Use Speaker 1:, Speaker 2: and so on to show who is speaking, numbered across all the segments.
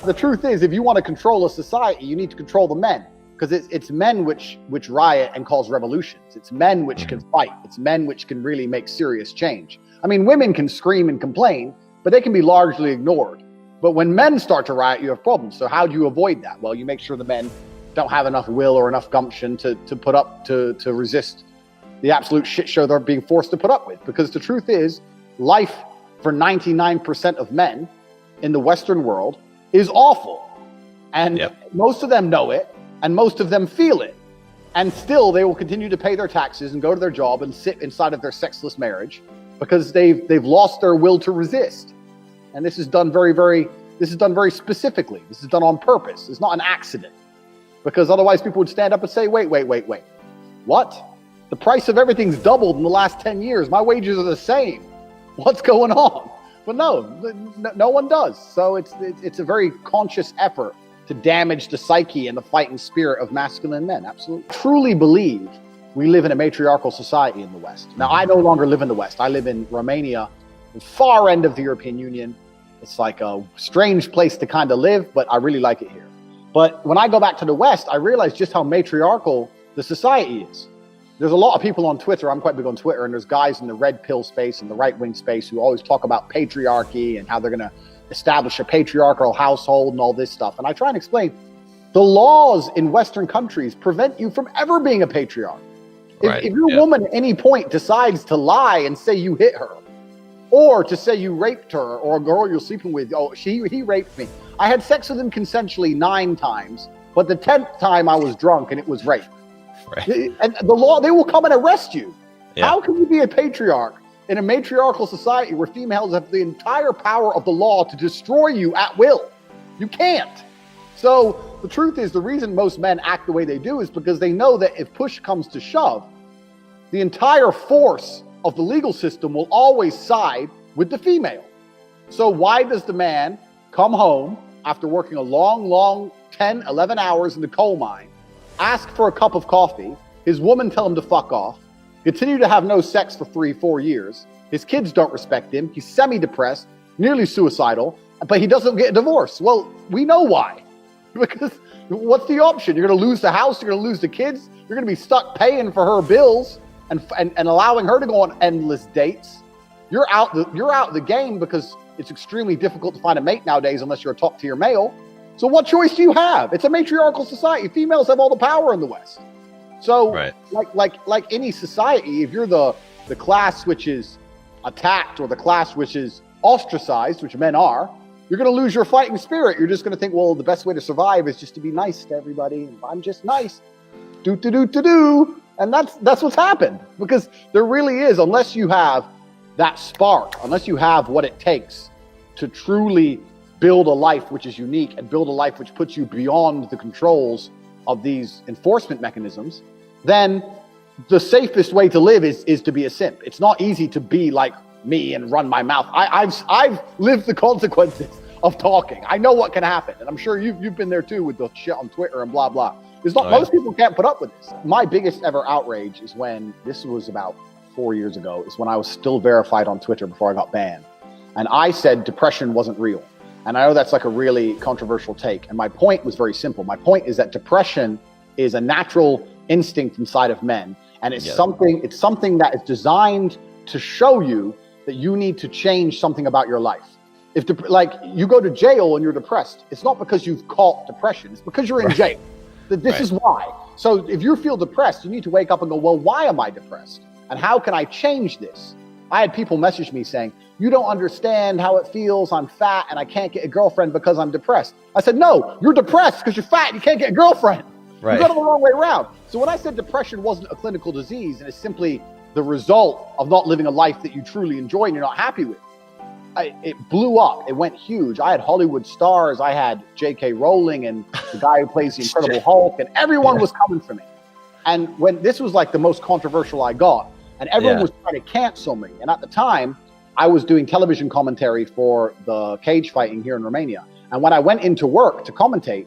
Speaker 1: The truth is, if you want to control a society, you need to control the men, because it's men which riot and cause revolutions. It's men which can fight. It's men which can really make serious change. I mean, women can scream and complain, but they can be largely ignored. But when men start to riot, you have problems. So how do you avoid that? Well, you make sure the men don't have enough will or enough gumption to put up to resist the absolute shit show they're being forced to put up with. Because the truth is, life for 99% of men in the Western world is awful. And most of them know it, and most of them feel it. And still they will continue to pay their taxes and go to their job and sit inside of their sexless marriage because they've lost their will to resist. And this is done very specifically. This is done on purpose. It's not an accident. Because otherwise people would stand up and say, wait. What? The price of everything's doubled in the last 10 years. My wages are the same. What's going on? But no one does. So it's a very conscious effort to damage the psyche and the fighting spirit of masculine men. Absolutely. Truly believe we live in a matriarchal society in the West. Now, I no longer live in the West. I live in Romania, the far end of the European Union. It's like a strange place to kind of live, but I really like it here. But when I go back to the West, I realize just how matriarchal the society is. There's a lot of people on Twitter, I'm quite big on Twitter, and there's guys in the red pill space and the right-wing space who always talk about patriarchy and how they're going to establish a patriarchal household and all this stuff. And I try and explain, the laws in Western countries prevent you from ever being a patriarch. If your woman at any point decides to lie and say you hit her, or to say you raped her, or a girl you're sleeping with, he raped me. I had sex with him consensually 9 times, but the 10th time I was drunk and it was rape. Right. And the law, they will come and arrest you. Yeah. How can you be a patriarch in a matriarchal society where females have the entire power of the law to destroy you at will? You can't. So the truth is, the reason most men act the way they do is because they know that if push comes to shove, the entire force of the legal system will always side with the female. So why does the man come home after working a long 10, 11 hours in the coal mine, ask for a cup of coffee, his woman tell him to fuck off, continue to have no sex for 3-4 years, his kids don't respect him, he's semi-depressed, nearly suicidal, but he doesn't get a divorce? Well, we know why. Because what's the option? You're going to lose the house, you're going to lose the kids, you're going to be stuck paying for her bills and allowing her to go on endless dates. You're out the game, because it's extremely difficult to find a mate nowadays unless you're a top-tier male. So what choice do you have? It's a matriarchal society. Females have all the power in the West. So like any society, if you're the class which is attacked or the class which is ostracized, which men are, you're going to lose your fighting spirit. You're just going to think, well, the best way to survive is just to be nice to everybody. And I'm just nice. Do. And that's what's happened, because there really is, unless you have that spark, unless you have what it takes to truly build a life which is unique and build a life which puts you beyond the controls of these enforcement mechanisms, then the safest way to live is to be a simp. It's not easy to be like me and run my mouth. I've lived the consequences of talking. I know what can happen, and I'm sure you've been there too with the shit on Twitter and blah blah. Most people can't put up with this. My biggest ever outrage is when, this was about 4 years ago, is when I was still verified on Twitter before I got banned, and I said depression wasn't real. And I know that's like a really controversial take. And my point was very simple. My point is that depression is a natural instinct inside of men. And it's something that is designed to show you that you need to change something about your life. If you go to jail and you're depressed, it's not because you've caught depression. It's because you're in jail. This is why. So if you feel depressed, you need to wake up and go, well, why am I depressed? And how can I change this? I had people message me saying, you don't understand how it feels. I'm fat and I can't get a girlfriend because I'm depressed. I said, no, you're depressed because you're fat and you can't get a girlfriend. Right. You got it the wrong way around. So when I said depression wasn't a clinical disease and it's simply the result of not living a life that you truly enjoy and you're not happy with, it blew up. It went huge. I had Hollywood stars. I had J.K. Rowling and the guy who plays the Incredible Hulk, and everyone was coming for me. And when this was like the most controversial I got, and everyone was trying to cancel me. And at the time, I was doing television commentary for the cage fighting here in Romania. And when I went into work to commentate,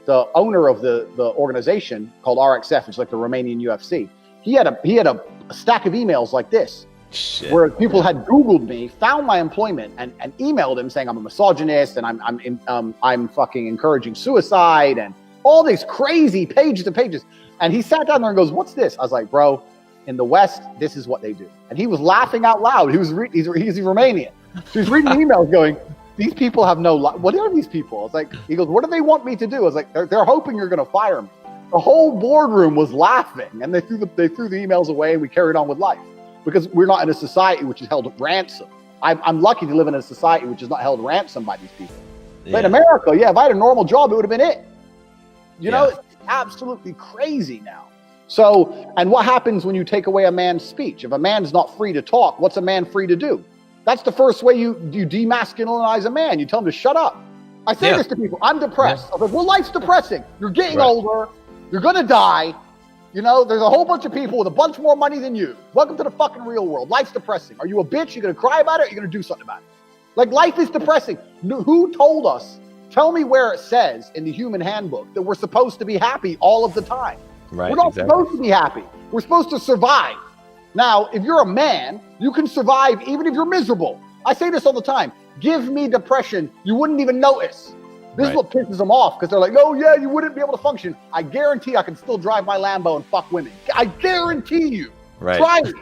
Speaker 1: the owner of the organization called RXF, which is like the Romanian UFC, he had a stack of emails like this
Speaker 2: Shit.
Speaker 1: Whereas people had Googled me, found my employment, and emailed him saying I'm a misogynist and I'm fucking encouraging suicide and all these crazy pages and pages. And he sat down there and goes, "What's this?" I was like, "Bro, in the West, this is what they do." And he was laughing out loud. He's Romanian. So he's reading emails going, "These people have no life. What are these people?" I was like, he goes, "What do they want me to do?" I was like, they're hoping you're going to fire me. The whole boardroom was laughing, and they threw the emails away, and we carried on with life because we're not in a society which is held ransom. I'm lucky to live in a society which is not held ransom by these people. But in America, if I had a normal job, it would have been it. You know, it's absolutely crazy now. So, and what happens when you take away a man's speech? If a man's not free to talk, what's a man free to do? That's the first way you demasculinize a man. You tell him to shut up. I say this to people. I'm depressed. I'm like, well, life's depressing. You're getting older. You're going to die. You know, there's a whole bunch of people with a bunch more money than you. Welcome to the fucking real world. Life's depressing. Are you a bitch? You're going to cry about it? Or you're going to do something about it? Like, life is depressing. Who told us? Tell me where it says in the human handbook that we're supposed to be happy all of the time. We're not supposed to be happy. We're supposed to survive. Now, if you're a man, you can survive even if you're miserable. I say this all the time. Give me depression. You wouldn't even notice. This is what pisses them off because they're like, "Oh, yeah, you wouldn't be able to function." I guarantee I can still drive my Lambo and fuck women. I guarantee you. Try me.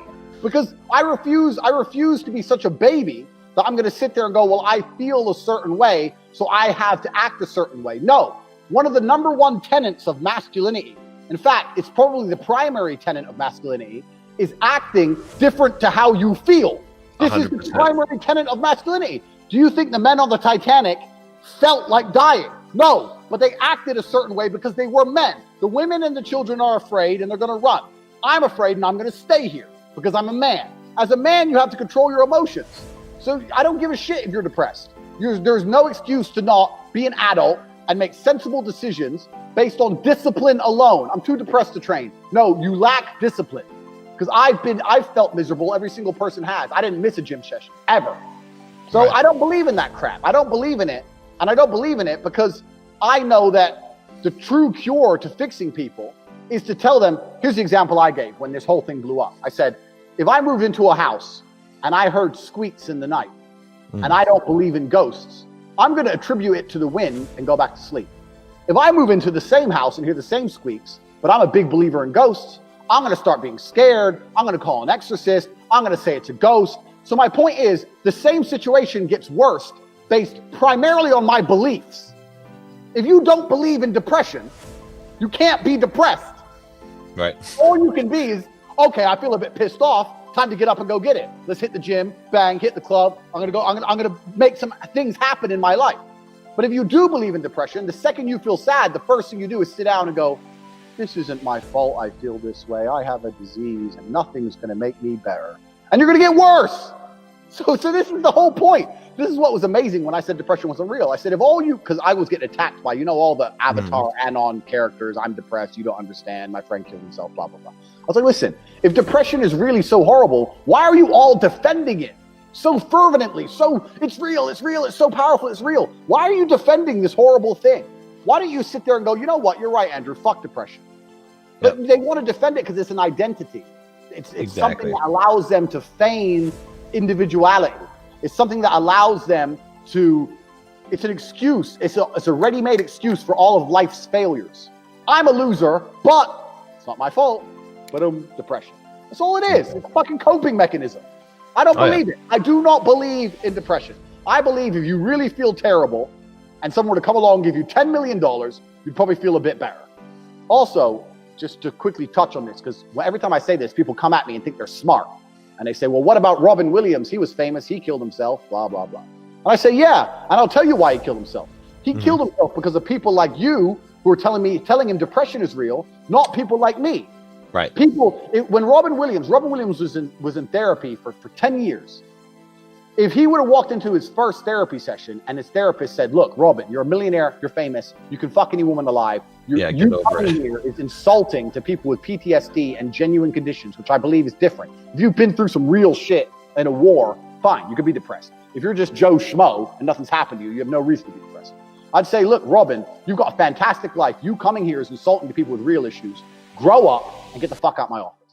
Speaker 1: Because I refuse to be such a baby that I'm going to sit there and go, "Well, I feel a certain way, so I have to act a certain way." No. One of the number one tenets of masculinity, in fact, it's probably the primary tenet of masculinity, is acting different to how you feel. This 100%. Is the primary tenet of masculinity. Do you think the men on the Titanic felt like dying? No, but they acted a certain way because they were men. The women and the children are afraid and they're going to run. I'm afraid and I'm going to stay here because I'm a man. As a man, you have to control your emotions. So I don't give a shit if you're depressed. There's no excuse to not be an adult and make sensible decisions based on discipline alone. I'm too depressed to train. No, you lack discipline. Because I've felt miserable. Every single person has. I didn't miss a gym session ever. So I don't believe in that crap. I don't believe in it. And I don't believe in it because I know that the true cure to fixing people is to tell them, here's the example I gave when this whole thing blew up. I said, if I moved into a house and I heard squeaks in the night and I don't believe in ghosts, I'm going to attribute it to the wind and go back to sleep. If I move into the same house and hear the same squeaks, but I'm a big believer in ghosts, I'm going to start being scared. I'm going to call an exorcist. I'm going to say it's a ghost. So my point is, the same situation gets worse based primarily on my beliefs. If you don't believe in depression, you can't be depressed.
Speaker 2: Right.
Speaker 1: All you can be is, okay, I feel a bit pissed off. Time to get up and go get it. Let's hit the gym, bang, hit the club. I'm going to make some things happen in my life. But if you do believe in depression, the second you feel sad, the first thing you do is sit down and go, this isn't my fault I feel this way. I have a disease and nothing's going to make me better. And you're going to get worse. So this is the whole point. This is what was amazing when I said depression wasn't real. I said, if all you, because I was getting attacked by, all the Avatar Anon characters. I'm depressed. You don't understand. My friend killed himself, blah, blah, blah. I was like, listen, if depression is really so horrible, why are you all defending it so fervently? So it's real. It's real. It's so powerful. It's real. Why are you defending this horrible thing? Why don't you sit there and go, you know what? You're right, Andrew. Fuck depression. But they want to defend it because it's an identity. It's something that allows them to feign individuality. It's something that allows them to, it's an excuse. It's a ready-made excuse for all of life's failures. I'm a loser, but it's not my fault. But depression. That's all it is. It's a fucking coping mechanism. I don't believe it. I do not believe in depression. I believe if you really feel terrible and someone were to come along and give you $10 million, you'd probably feel a bit better. Also, just to quickly touch on this, because every time I say this, people come at me and think they're smart. And they say, well, what about Robin Williams? He was famous. He killed himself, blah, blah, blah. And I say, yeah, and I'll tell you why he killed himself. He killed himself because of people like you who are telling him depression is real, not people like me.
Speaker 2: Right.
Speaker 1: When Robin Williams was in therapy for 10 years. If he would have walked into his first therapy session and his therapist said, look, Robin, you're a millionaire, you're famous, you can fuck any woman alive. You coming here is insulting to people with PTSD and genuine conditions, which I believe is different. If you've been through some real shit in a war, fine, you could be depressed. If you're just Joe Schmo and nothing's happened to you, you have no reason to be depressed. I'd say, look, Robin, you've got a fantastic life. You coming here is insulting to people with real issues. Grow up and get the fuck out my office.